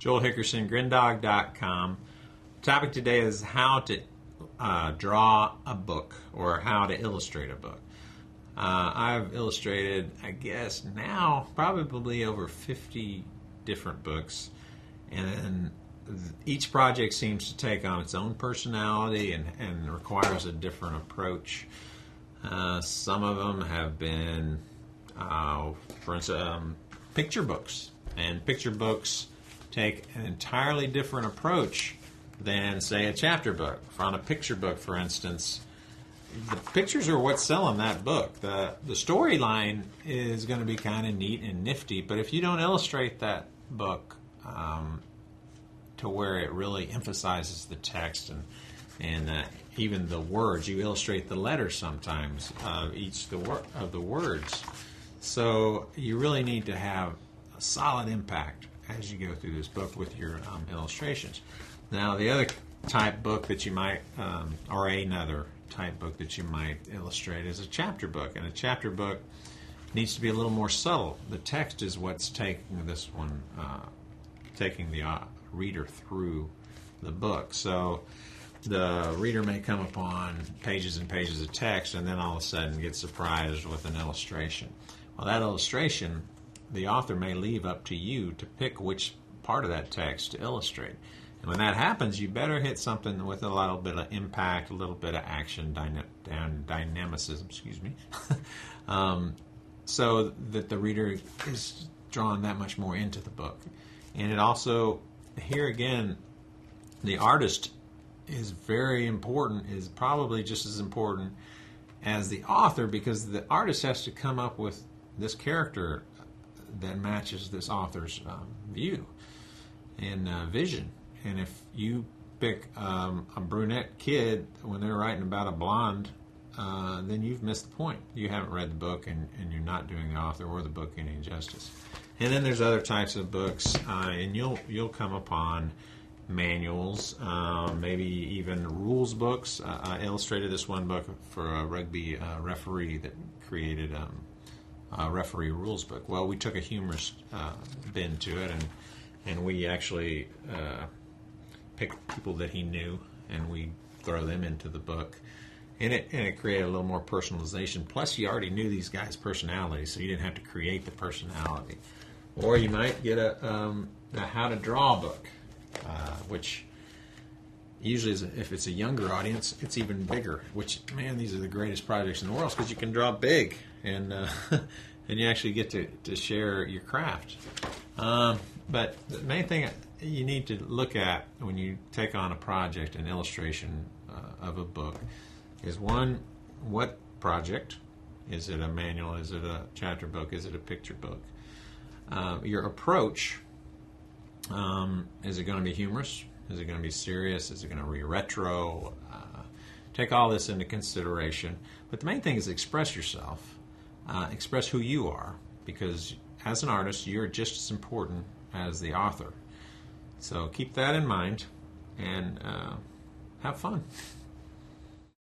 Joel Hickerson, grindog.com. Topic today is how to draw a book or how to illustrate a book. I've illustrated, I guess, now probably over 50 different books, and each project seems to take on its own personality and requires a different approach. Some of them have been, for instance, picture books, and picture books take an entirely different approach than, say, a chapter book. On a picture book, for instance, the pictures are what's selling that book. The storyline is going to be kind of neat and nifty, but if you don't illustrate that book to where it really emphasizes the text and even the words, you illustrate the letters sometimes each of the words. So you really need to have a solid impact as you go through this book with your illustrations. Now, the other type book that you might, or another type book that you might illustrate is a chapter book. And a chapter book needs to be a little more subtle. The text is what's taking this one, taking the reader through the book. So the reader may come upon pages and pages of text and then all of a sudden get surprised with an illustration. Well, that illustration, the author may leave up to you to pick which part of that text to illustrate. And when that happens, you better hit something with a little bit of impact, a little bit of action, dynamicism, so that the reader is drawn that much more into the book. And it also, here again, the artist is very important, is probably just as important as the author, because the artist has to come up with this character that matches this author's view and vision. And if you pick a brunette kid when they're writing about a blonde, then you've missed the point. You haven't read the book, and you're not doing the author or the book any justice. And then there's other types of books, and you'll come upon manuals, maybe even rules books. I illustrated this one book for a rugby referee that created a referee rules book. Well, we took a humorous bend to it, and we actually picked people that he knew, and we throw them into the book. And it created a little more personalization. Plus, you already knew these guys' personalities, so you didn't have to create the personality. Or you might get a how to draw book, which usually is, if it's a younger audience, it's even bigger. Which, man, these are the greatest projects in the world because you can draw big, and and you actually get to share your craft. But the main thing you need to look at when you take on a project, an illustration of a book, is one, what project? Is it a manual? Is it a chapter book? Is it a picture book? Your approach, is it going to be humorous? Is it going to be serious? Is it going to be retro? Take all this into consideration. But the main thing is express yourself. Express who you are, because as an artist, you're just as important as the author. So keep that in mind and have fun.